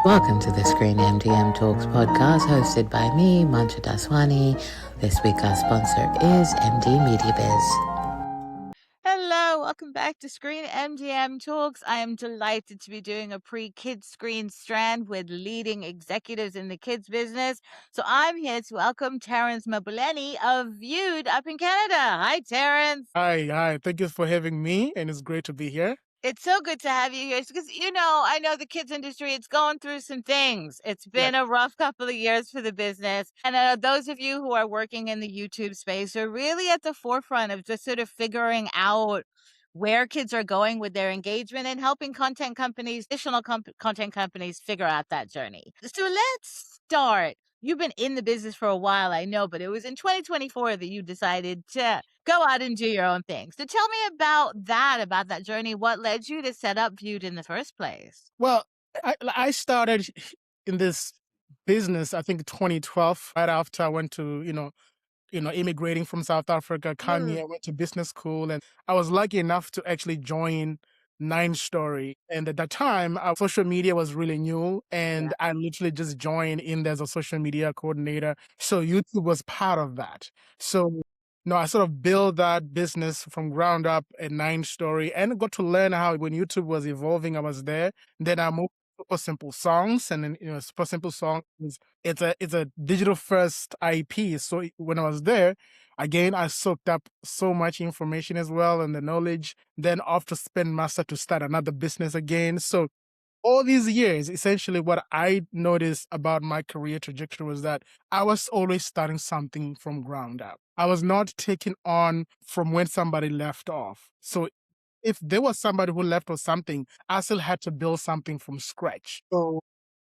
Welcome to the Screen MDM Talks podcast hosted by me, Mancha Daswani. This week our sponsor is MD Media Biz. Hello, welcome back to Screen MDM Talks. I am delighted to be doing a pre-kids screen strand with leading executives in the kids business. So I'm here to welcome Terence Mbulaheni of Viewed up in Canada. Hi, Terence. Hi. Thank you for having me, and it's great to be here. It's so good to have you here because, I know the kids industry, it's going through some things. It's been a rough couple of years for the business. And I know those of you who are working in the YouTube space are really at the forefront of just sort of figuring out where kids are going with their engagement and helping content companies, additional content companies figure out that journey. So let's start. You've been in the business for a while, I know, but it was in 2024 that you decided to go out and do your own thing. So tell me about that journey. What led you to set up Viewed in the first place? Well, I started in this business, I think 2012, right after I went to, immigrating from South Africa, came here, went to business school, and I was lucky enough to actually join Nine Story. And at that time, our social media was really new, and I literally just joined in as a social media coordinator. So YouTube was part of that. So I sort of built that business from ground up at Nine Story and got to learn how when YouTube was evolving, I was there. Then I moved to Super Simple Songs, and then Super Simple Songs it's a digital first IP. So when I was there, again, I soaked up so much information as well and the knowledge. Then off to Spin Master to start another business again. So all these years, essentially what I noticed about my career trajectory was that I was always starting something from ground up. I was not taking on from when somebody left off. So if there was somebody who left or something, I still had to build something from scratch. So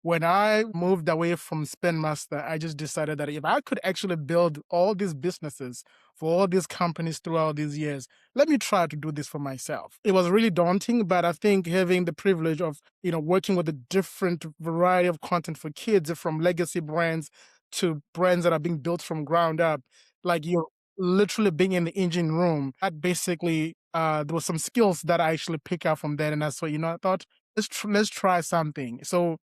when I moved away from Spin Master, I just decided that if I could actually build all these businesses for all these companies throughout these years, let me try to do this for myself. It was really daunting, but I think having the privilege of, working with a different variety of content for kids, from legacy brands to brands that are being built from ground up, like you're literally being in the engine room, that basically, there was some skills that I actually pick up from that. And that's what, I thought, let's try something. So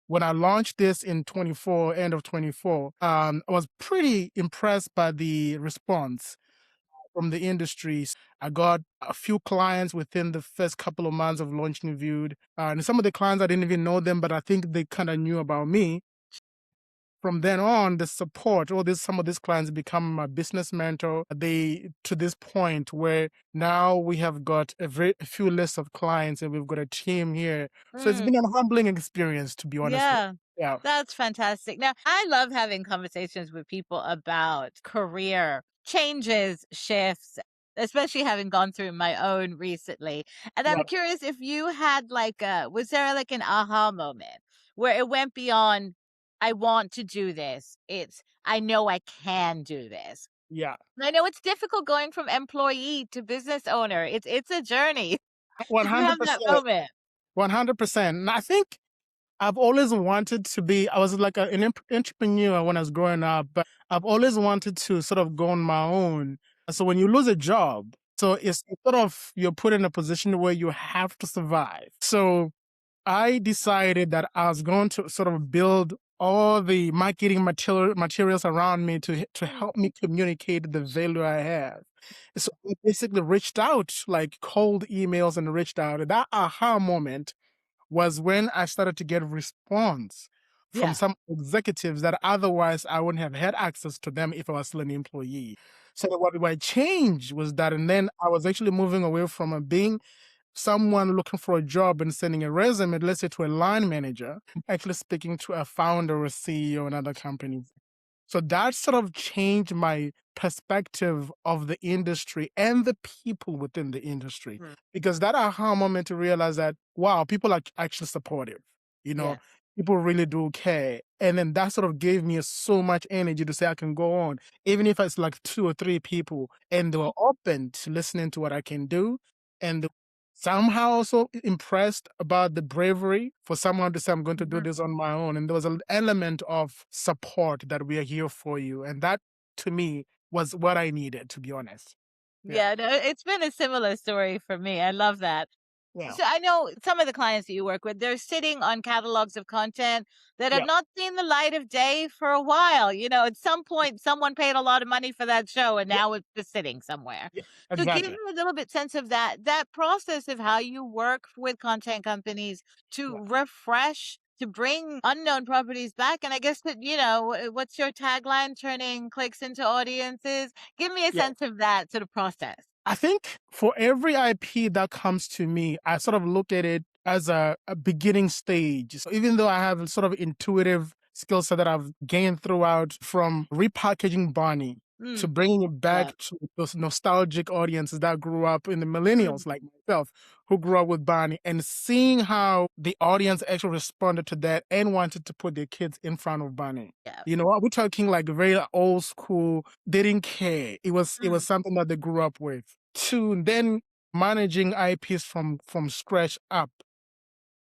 when I launched this in end of 24, I was pretty impressed by the response from the industry. I got a few clients within the first couple of months of launching Viewed. And some of the clients, I didn't even know them, but I think they kind of knew about me. From then on, the support, some of these clients become my business mentor. They, to this point where now we have got a few lists of clients and we've got a team here. So it's been a humbling experience, to be honest. Yeah, that's fantastic. Now, I love having conversations with people about career changes, shifts, especially having gone through my own recently. And I'm curious if you had was there like an aha moment where it went beyond, I want to do this? It's, I know I can do this. Yeah. I know it's difficult going from employee to business owner. It's a journey. Did you have that 100%. moment? 100%. And I think I've always wanted to be, I was like an entrepreneur when I was growing up, but I've always wanted to sort of go on my own. So when you lose a job, so it's sort of, you're put in a position where you have to survive. So I decided that I was going to sort of build all the marketing materials around me to help me communicate the value I have. So I basically reached out, like cold emails and reached out. That aha moment was when I started to get response from some executives that otherwise I wouldn't have had access to them if I was still an employee. So what changed was that, and then I was actually moving away from being someone looking for a job and sending a resume, let's say to a line manager, actually speaking to a founder or CEO in other companies. So that sort of changed my perspective of the industry and the people within the industry. Because that aha moment to realize that, wow, people are actually supportive. People really do care. And then that sort of gave me so much energy to say I can go on, even if it's like 2 or 3 people, and they were open to listening to what I can do. And somehow also impressed about the bravery for someone to say, I'm going to do this on my own. And there was an element of support that we are here for you. And that, to me, was what I needed, to be honest. Yeah, no, it's been a similar story for me. I love that. Yeah. So I know some of the clients that you work with, they're sitting on catalogs of content that have Yeah. not seen the light of day for a while. At some point, someone paid a lot of money for that show, and Yeah. now it's just sitting somewhere. Yeah. So give me Exactly. a little bit sense of that process of how you work with content companies Yeah. to refresh, to bring unknown properties back. And I guess that, what's your tagline? Turning clicks into audiences. Give me a Yeah. sense of that sort of process. I think for every IP that comes to me, I sort of look at it as a beginning stage. So even though I have a sort of intuitive skill set that I've gained throughout from repackaging Barney to Mm, bringing it love. back to those nostalgic audiences that grew up in the Mm, millennials like myself, who grew up with Barney, and seeing how the audience actually responded to that and wanted to put their kids in front of Barney. yeah. We're talking like very old school. They didn't care. It was Mm, something that they grew up with. To then managing IPs from scratch up,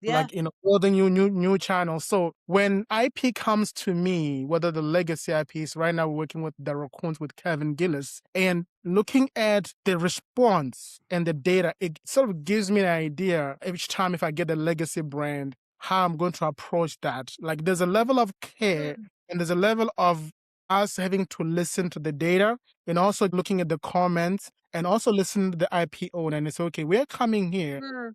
yeah. like all the new channels. So when IP comes to me, whether the legacy IPs, right now we're working with the Raccoons with Kevin Gillis, and looking at the response and the data, it sort of gives me an idea each time if I get a legacy brand, how I'm going to approach that. Like there's a level of care Mm, and there's a level of us having to listen to the data and also looking at the comments and also listen to the IP owner and say, okay, we're coming here mm,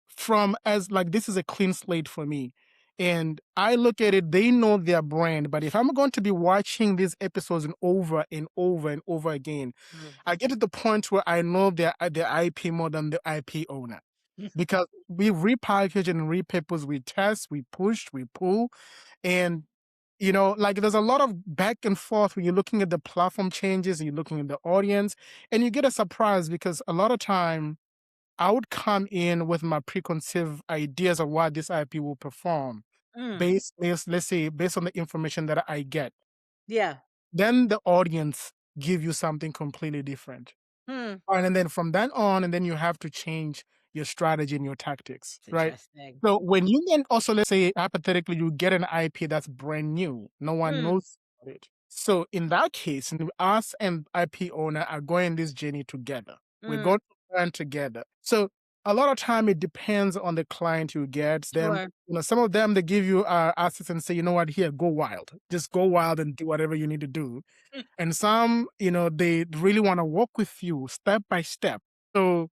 from as like this is a clean slate for me. And I look at it, they know their brand. But if I'm going to be watching these episodes and over and over and over again, mm. I get to the point where I know their IP more than the IP owner. Because we repackage and repurpose, we test, we push, we pull. And like there's a lot of back and forth when you're looking at the platform changes and you're looking at the audience, and you get a surprise because a lot of time I would come in with my preconceived ideas of what this IP will perform Mm, based, let's say, based on the information that I get. yeah. Then the audience give you something completely different. Mm, And then from then on, and then you have to change your strategy and your tactics, it's right? interesting. So when you then also, let's say, hypothetically, you get an IP that's brand new, no one Mm, knows about it. So in that case, us and IP owner are going this journey together. We're mm, going to learn together. So a lot of time it depends on the client you get. Them, sure. some of them they give you assets and say, you know what, here, go wild, just go wild and do whatever you need to do. Mm, And some, they really want to walk with you step by step. So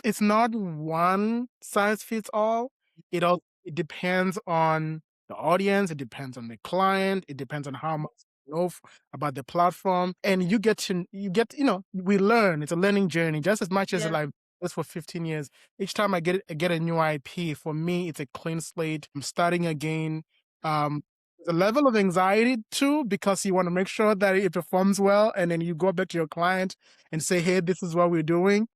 it's not one size fits all. It depends on the audience. It depends on the client. It depends on how much you know about the platform. And we learn. It's a learning journey just as much as yeah. like this for 15 years. Each time I get a new IP, for me, it's a clean slate. I'm starting again. There's a level of anxiety too, because you want to make sure that it performs well, and then you go back to your client and say, "Hey, this is what we're doing."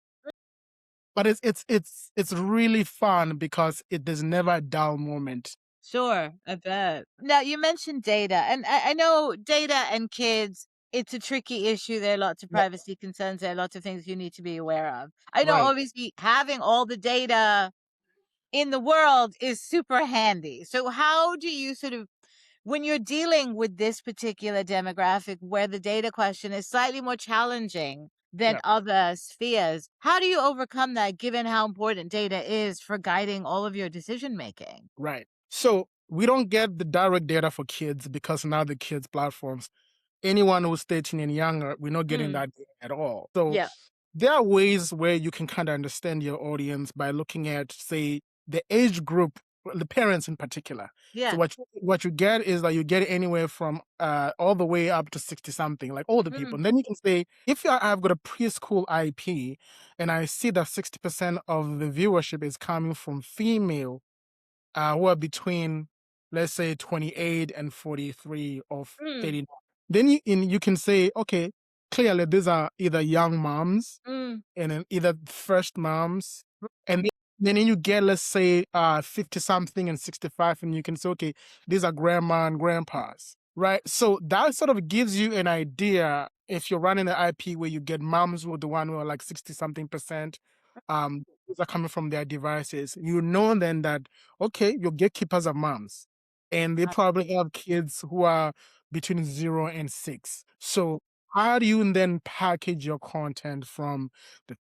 But it's really fun because there's never a dull moment. Sure, I bet. Now, you mentioned data, and I know data and kids, it's a tricky issue. There are lots of Yeah, privacy concerns. There are lots of things you need to be aware of. I know, right. obviously, having all the data in the world is super handy. So, how do you sort of, when you're dealing with this particular demographic where the data question is slightly more challenging than Yeah, other spheres, how do you overcome that given how important data is for guiding all of your decision making? right. So we don't get the direct data for kids because now the kids platforms, anyone who's 13 and younger, we're not getting Mm, that data at all. So yeah. there are ways where you can kind of understand your audience by looking at, say, the age group, the parents in particular. So Yeah. what you get is that you get anywhere from all the way up to 60 something, like older people. Mm, And then you can say, if I've got a preschool IP and I see that 60% of the viewership is coming from female who are between, let's say, 28 and 43 or mm, 39. Then you can say, okay, clearly these are either young moms mm, and then either first moms. And then you get, let's say, 50 something and 65, and you can say, okay, these are grandma and grandpas, right? So that sort of gives you an idea if you're running an IP where you get moms with the one who are like 60 something percent. These are coming from their devices. You know then that, okay, your gatekeepers are moms. And they uh, probably have kids who are between 0 and 6. So how do you then package your content from the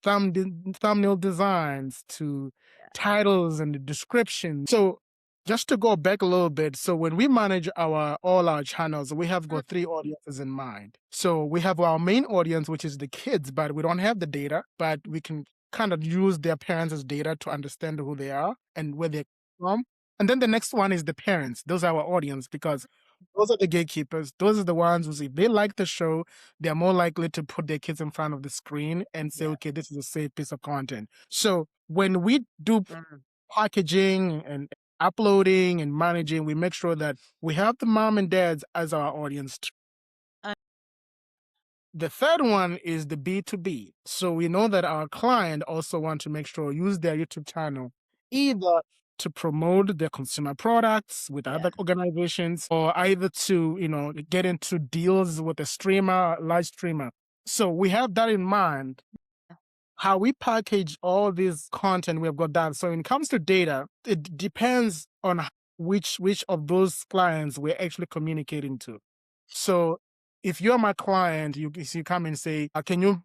thumbnail designs to titles and the description? So just to go back a little bit, so when we manage all our channels, we have got 3 audiences in mind. So we have our main audience, which is the kids, but we don't have the data, but we can kind of use their parents' data to understand who they are and where they're from. And then the next one is the parents. Those are our audience because those are the gatekeepers. Those are the ones who, if they like the show, they're more likely to put their kids in front of the screen and say, okay, this is a safe piece of content. So when we do packaging and uploading and managing, we make sure that we have the mom and dads as our audience. The third one is the B2B. So we know that our client also want to make sure use their YouTube channel either to promote their consumer products with other organizations or either to, get into deals with a streamer, live streamer. So we have that in mind. How we package all this content we have got done. So when it comes to data, it depends on which of those clients we're actually communicating to. So if you're my client, you come and say, can you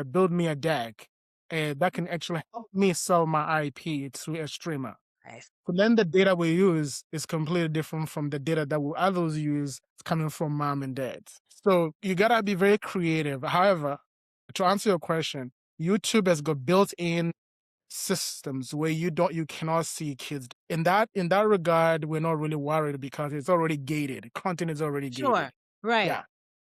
build me a deck that can actually help me sell my IP to a streamer? Nice. So then the data we use is completely different from the data that others use coming from mom and dad. So you gotta be very creative. However, to answer your question, YouTube has got built-in systems where you cannot see kids. In that regard, we're not really worried because it's already gated. Content is already gated. Sure. Right. Yeah.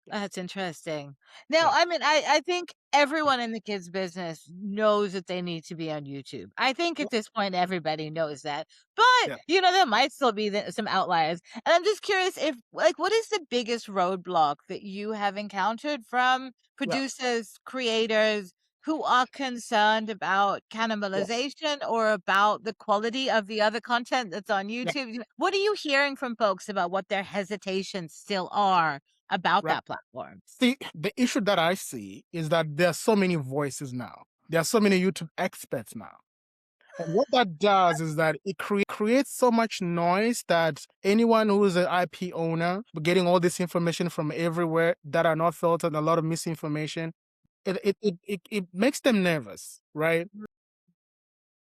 That's interesting. Now, Yeah. I mean, I think everyone in the kids business knows that they need to be on YouTube. I think at this point, everybody knows that. But, there might still be some outliers. And I'm just curious what is the biggest roadblock that you have encountered from producers, creators who are concerned about cannibalization or about the quality of the other content that's on YouTube? What are you hearing from folks about what their hesitations still are about that platform? See, the issue that I see is that there are so many voices now. There are so many YouTube experts now. And what that does is that it creates so much noise that anyone who is an IP owner, getting all this information from everywhere that are not filtered, a lot of misinformation, it makes them nervous, right?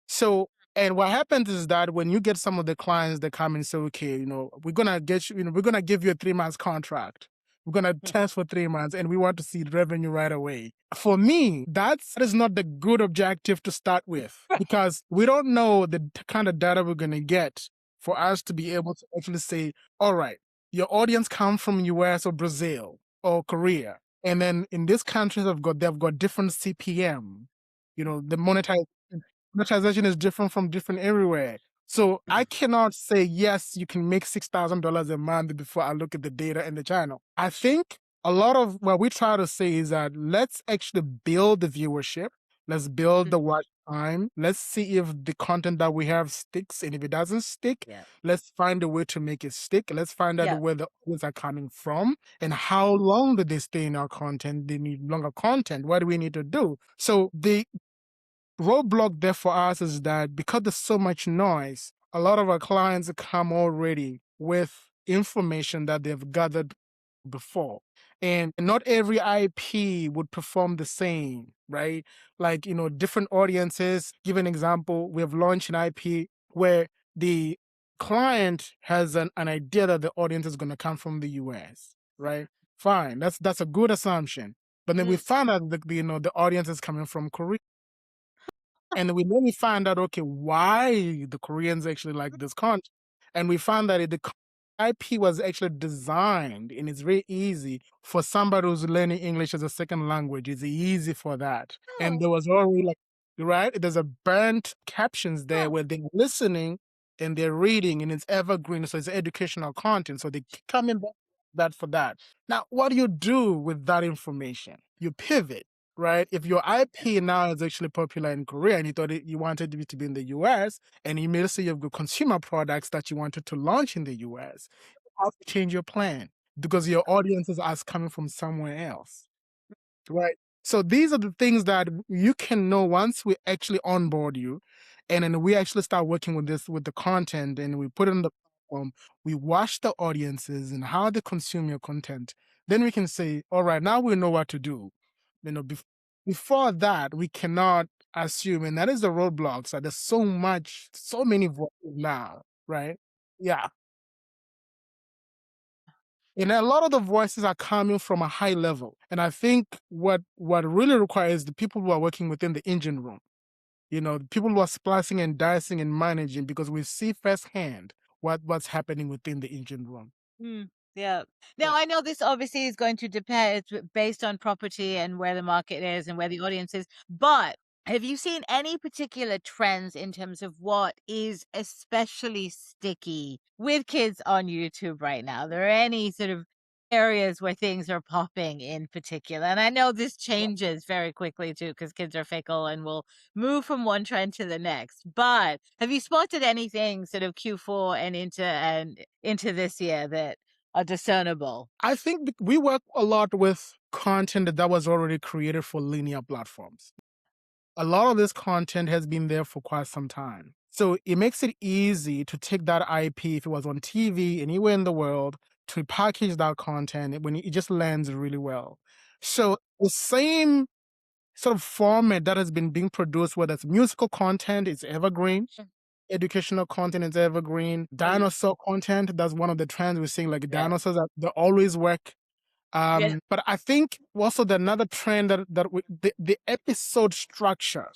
So, and what happens is that when you get some of the clients that come and say, okay, we're gonna get you, we're gonna give you a 3-month contract. We're gonna test for 3 months, and we want to see revenue right away. For me, that is not the good objective to start with because we don't know the kind of data we're gonna get for us to be able to actually say, all right, your audience comes from US or Brazil or Korea, and then in these countries they've got different CPM. The monetization is different from different everywhere. So I cannot say, yes, you can make $6,000 a month before I look at the data and the channel. I think a lot of what we try to say is that let's actually build the viewership. Let's build the watch time. Let's see if the content that we have sticks. And if it doesn't stick, let's find a way to make it stick. Let's find out where the audience are coming from and how long do they stay in our content. They need longer content. What do we need to do? So the roadblock there for us is that because there's so much noise, a lot of our clients come already with information that they've gathered before. And not every IP would perform the same, right? Like, different audiences. Give an example, we have launched an IP where the client has an idea that the audience is going to come from the US, right? Fine, that's a good assumption. But then we found out that the audience is coming from Korea. And then we find out, okay, why the Koreans actually like this content. And we found that the IP was actually designed, and it's very easy for somebody who's learning English as a second language. It's easy for that. And there was already right? There's a burnt captions there where they're listening and they're reading, and it's evergreen. So it's educational content. So they keep coming back for that. Now, what do you do with that information? You pivot. Right? If your IP now is actually popular in Korea and you thought you wanted it to be in the US, and you may say you've got consumer products that you wanted to launch in the US, you have to change your plan because your audiences are coming from somewhere else. Right? So these are the things that you can know once we actually onboard you, and then we actually start working with the content and we put it in the platform, we watch the audiences and how they consume your content. Then we can say, all right, now we know what to do. Before that, we cannot assume, and that is the roadblocks. That there's so many voices now, right? Yeah. And a lot of the voices are coming from a high level. And I think what really requires the people who are working within the engine room, people who are splicing and dicing and managing, because we see firsthand what's happening within the engine room. Yeah. Now, I know this obviously is going to depend, it's based on property and where the market is and where the audience is. But have you seen any particular trends in terms of what is especially sticky with kids on YouTube right now? Are there any sort of areas where things are popping in particular? And I know this changes very quickly too, because kids are fickle and will move from one trend to the next. But have you spotted anything sort of Q4 and into this year that are discernible? I think we work a lot with content that was already created for linear platforms. A lot of this content has been there for quite some time. So it makes it easy to take that IP, if it was on TV anywhere in the world, to package that content when it just lands really well. So the same sort of format that has been being produced, whether it's musical content, it's evergreen. Educational content is evergreen. Dinosaur content, that's one of the trends we're seeing, like dinosaurs, they always work. But I think also another trend the episode structure.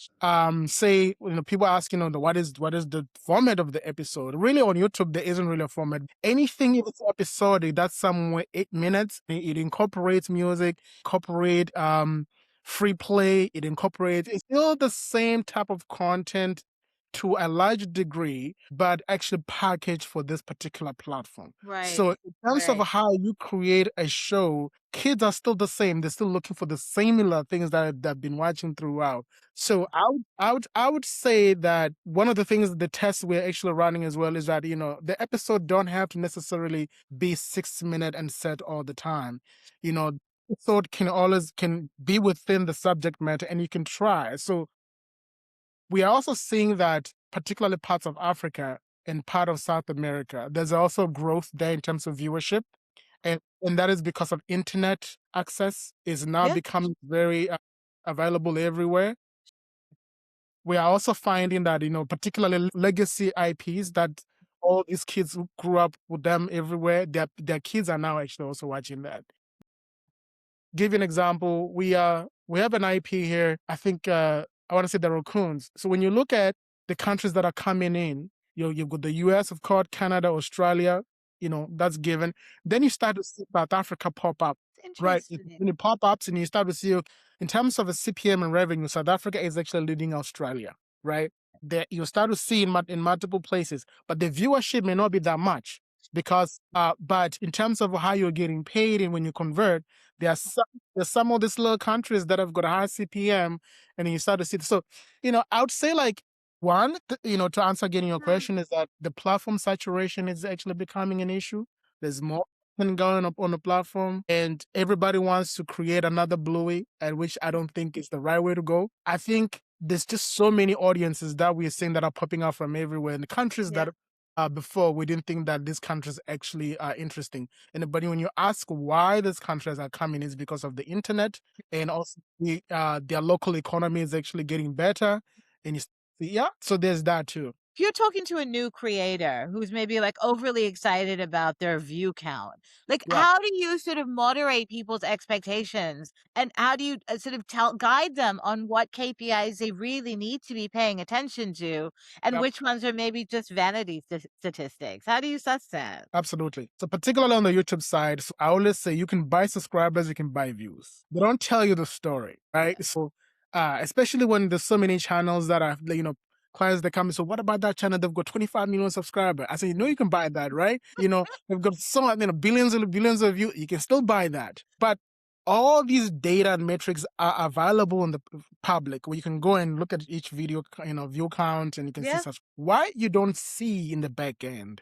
Say, people ask, what is the format of the episode? Really, on YouTube, there isn't really a format. Anything if it's episodic, that's somewhere 8 minutes. It incorporates music, incorporate free play. It's still the same type of content to a large degree, but actually packaged for this particular platform. Right. So in terms of how you create a show, kids are still the same. They're still looking for the similar things that they've been watching throughout. So I would say that one of the things, the tests we're actually running as well, is that, the episode don't have to necessarily be 6 minutes and set all the time. Episode can be within the subject matter, and you can try. So we are also seeing that, particularly parts of Africa and part of South America, there's also growth there in terms of viewership. And that is because of internet access is now becoming very available everywhere. We are also finding that, particularly legacy IPs, that all these kids who grew up with them everywhere, their kids are now actually also watching that. Give you an example, we have an IP here. I think I want to say the raccoons. So when you look at the countries that are coming in, you've got the US, of course, Canada, Australia, that's given. Then you start to see South Africa pop up. Right. When it pop ups and you start to see, in terms of a CPM and revenue, South Africa is actually leading Australia, right? You start to see in multiple places, but the viewership may not be that much because, but in terms of how you're getting paid and when you convert, there's some of these little countries that have got a high CPM, and you start to see. So, I would say, like, one, to answer getting your question, is that the platform saturation is actually becoming an issue. There's more going up on the platform, and everybody wants to create another Bluey, at which I don't think is the right way to go. I think there's just so many audiences that we're seeing that are popping up from everywhere in the countries that before we didn't think that these countries actually are interesting. But when you ask why these countries are coming, it's because of the internet, and also their local economy is actually getting better. And so there's that too. If you're talking to a new creator who's maybe like overly excited about their view count, like how do you sort of moderate people's expectations, and how do you sort of guide them on what KPIs they really need to be paying attention to, and which ones are maybe just vanity statistics? How do you suss that? Absolutely. So particularly on the YouTube side, so I always say you can buy subscribers, you can buy views. They don't tell you the story, right? So especially when there's so many channels that are, clients that come and say, what about that channel? They've got 25 million subscribers. I say, you can buy that, right? They've got billions and billions of views. You can still buy that. But all these data and metrics are available in the public, where you can go and look at each video, view count, and you can see such. What you don't see in the back end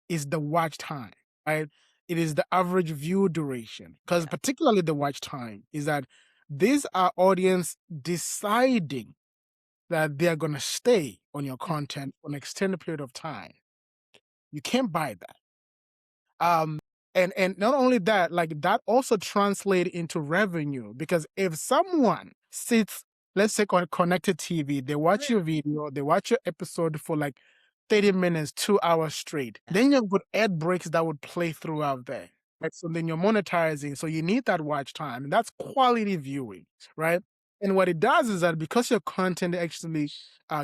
is the watch time, right? It is the average view duration. Because particularly the watch time is that these are audience deciding that they're going to stay on your content for an extended period of time. You can't buy that. And not only that, like that also translate into revenue, because if someone sits, let's say on connected TV, they watch your video, they watch your episode for like 30 minutes, 2 hours straight, then you put ad breaks that would play throughout there. Right? So then you're monetizing. So you need that watch time. And that's quality viewing, right? And what it does is that because your content actually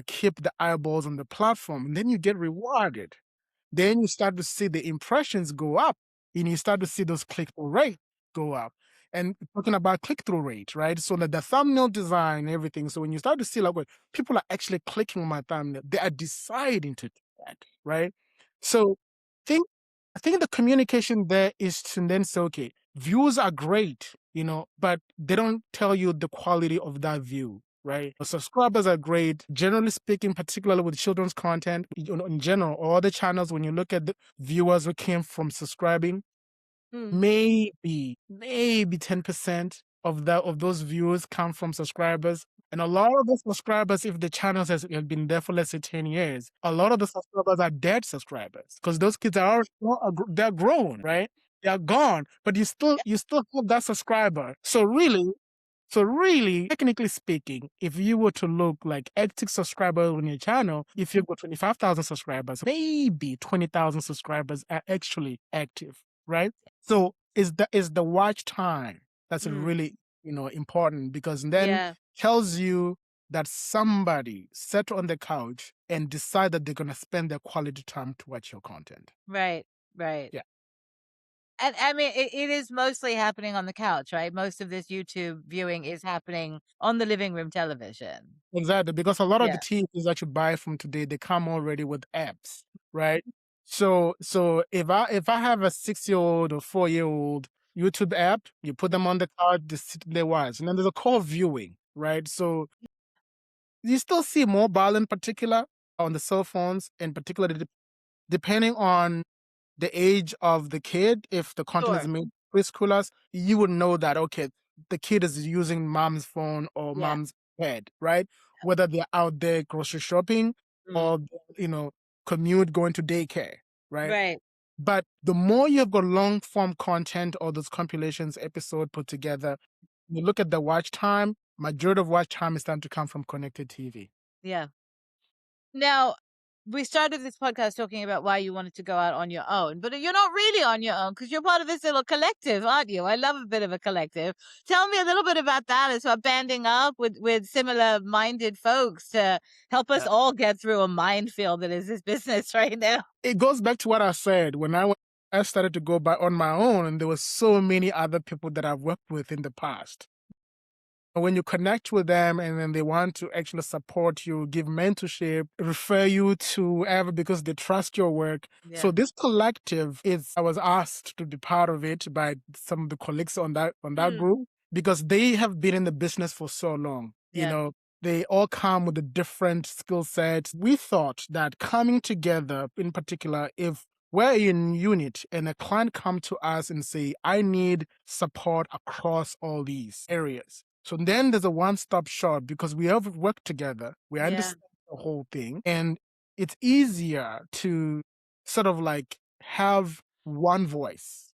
keep the eyeballs on the platform, and then you get rewarded. Then you start to see the impressions go up, and you start to see those click-through rate go up. And talking about click-through rate, right? So that the thumbnail design and everything. So when you start to see like what people are actually clicking on my thumbnail, they are deciding to do that, right? So think I think the communication there is to then say, okay, views are great, but they don't tell you the quality of that view, right? Subscribers are great, generally speaking, particularly with children's content. In general, all the channels, when you look at the viewers who came from subscribing, maybe 10% of those views come from subscribers. And a lot of the subscribers, if the channels has been there for let's say 10 years, a lot of the subscribers are dead subscribers, because those kids are they're grown, right? They're gone, but you still have that subscriber. So really, technically speaking, if you were to look like active subscribers on your channel, if you've got 25,000 subscribers, maybe 20,000 subscribers are actually active, right? So is the watch time that's really important, because then tells you that somebody sat on the couch and decide that they're gonna spend their quality time to watch your content. Right. Yeah. And I mean, it is mostly happening on the couch, right? Most of this YouTube viewing is happening on the living room television. Exactly, because a lot of the Yeah. TVs that you buy from today, they come already with apps, right? So if I have a 6-year-old or 4-year-old YouTube app, you put them on the couch, they sit there watch, and then there's a co-viewing, right? So you still see mobile in particular on the cell phones, in particular, depending on the age of the kid. If the content is Sure. made for preschoolers, you would know that, okay, the kid is using mom's phone or Yeah. mom's pad, right? Whether they're out there grocery shopping or, commute going to daycare, right? Right. But the more you've got long form content or those compilations episode put together, you look at the watch time, majority of watch time is time to come from connected TV. Yeah. Now, we started this podcast talking about why you wanted to go out on your own, but you're not really on your own, because you're part of this little collective, aren't you? I love a bit of a collective. Tell me a little bit about that. It's about banding up with similar minded folks to help us all get through a minefield that is this business right now. It goes back to what I said when I started to go by on my own, and there were so many other people that I've worked with in the past. When you connect with them and then they want to actually support you, give mentorship, refer you to whoever because they trust your work. Yeah. So this collective I was asked to be part of it by some of the colleagues on that group, because they have been in the business for so long. Yeah. They all come with a different skill set. We thought that coming together, in particular, if we're in unit and a client come to us and say, I need support across all these areas. So then there's a one-stop shop, because we have worked together. We understand the whole thing. And it's easier to sort of like have one voice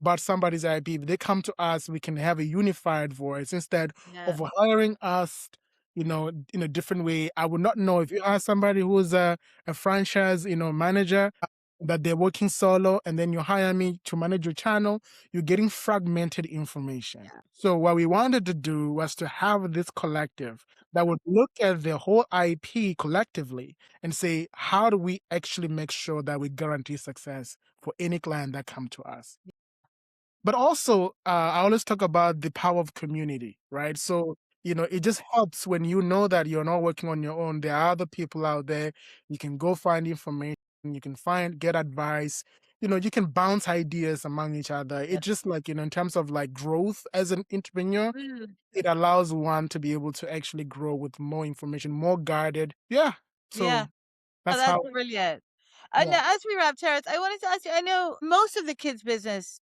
about somebody's IP. If they come to us, we can have a unified voice instead of hiring us, in a different way. I would not know if you are somebody who's a franchise, manager, that they're working solo, and then you hire me to manage your channel, you're getting fragmented information. Yeah. So what we wanted to do was to have this collective that would look at the whole IP collectively and say, how do we actually make sure that we guarantee success for any client that come to us? But also, I always talk about the power of community, right? So, it just helps when you know that you're not working on your own. There are other people out there. You can go find information. You can get advice. You can bounce ideas among each other. It just like, in terms of like growth as an entrepreneur, it allows one to be able to actually grow with more information, more guided. Yeah. So Oh, that's that's how. brilliant. Yeah. Now, as we wrap, Terrence, I wanted to ask you, I know most of the kids' business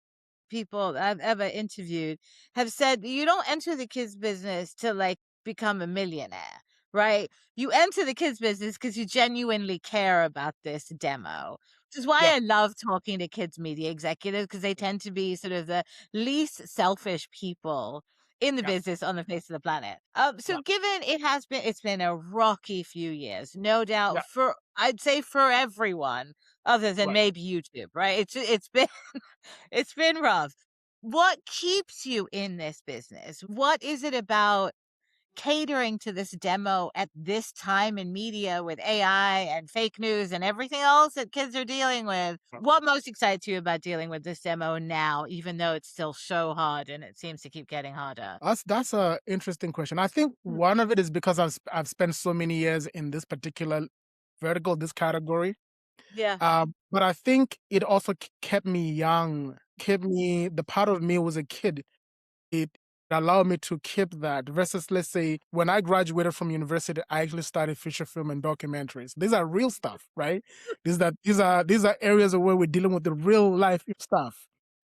people I've ever interviewed have said you don't enter the kids business to like become a millionaire, right? You enter the kids business because you genuinely care about this demo. Which is why Yeah. I love talking to kids media executives, because they tend to be sort of the least selfish people in the Yeah. business on the face of the planet. Yeah. So given it's been a rocky few years, no doubt, Yeah. for I'd say for everyone other than Right. maybe YouTube, right? It's been it's been rough. What keeps you in this business? What is it about catering to this demo at this time in media with AI and fake news and everything else that kids are dealing with? What most excites you about dealing with this demo now, even though it's still so hard and it seems to keep getting harder? That's a interesting question. I think one of it is because I've spent so many years in this particular vertical, this category. Yeah. But I think it also kept me young, kept me, the part of me was a kid. It allowed me to keep that versus, let's say, when I graduated from university, I actually studied feature film and documentaries. These are real stuff, right? These are areas where we're dealing with the real life stuff.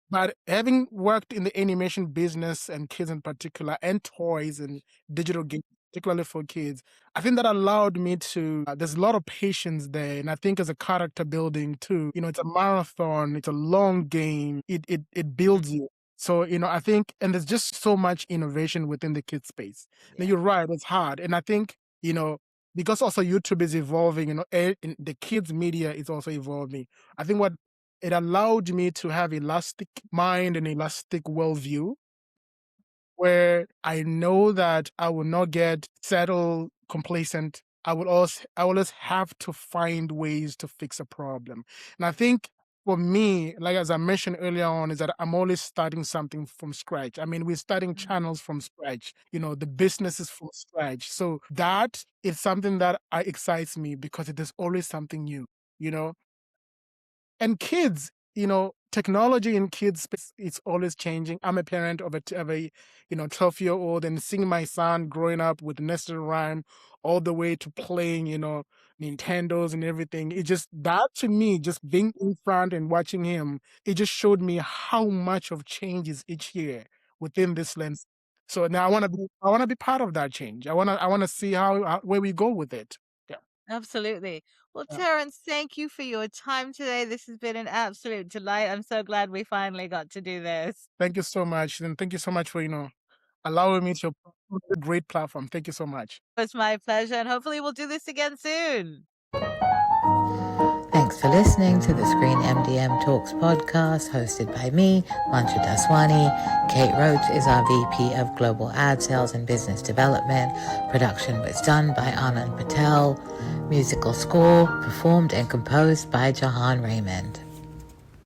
But having worked in the animation business and kids in particular, and toys and digital games, particularly for kids, I think that allowed me to, there's a lot of patience there. And I think as a character building too, it's a marathon, it's a long game, it builds you. So, I think, and there's just so much innovation within the kids space. Now, Yeah. you're right, it's hard. And I think, because also YouTube is evolving, and the kids media is also evolving. I think what it allowed me to have elastic mind and elastic worldview, where I know that I will not get settled, complacent. I will always have to find ways to fix a problem. And I think for me, like as I mentioned earlier on, is that I'm always starting something from scratch. I mean, we're starting channels from scratch. The business is from scratch. So that is something that excites me because it is always something new. You know, and kids, technology in kids space, it's always changing. I'm a parent of a 12-year-old, and seeing my son growing up with nested rhyme all the way to playing, Nintendos and everything. It just, that to me, just being in front and watching him, it just showed me how much of changes each year within this lens. So now I want to be part of that change. I want to see where we go with it. Yeah. Absolutely. Well, Yeah. Terence, thank you for your time today. This has been an absolute delight. I'm so glad we finally got to do this. Thank you so much. And thank you so much for, allowing me to a great platform. Thank you so much. It's my pleasure, and hopefully we'll do this again soon. Thanks for listening to the Screen MDM Talks podcast, hosted by me, Manju Daswani. Kate Roach is our VP of Global Ad Sales and Business Development. Production was done by Anand Patel. Musical score performed and composed by Jahan Raymond.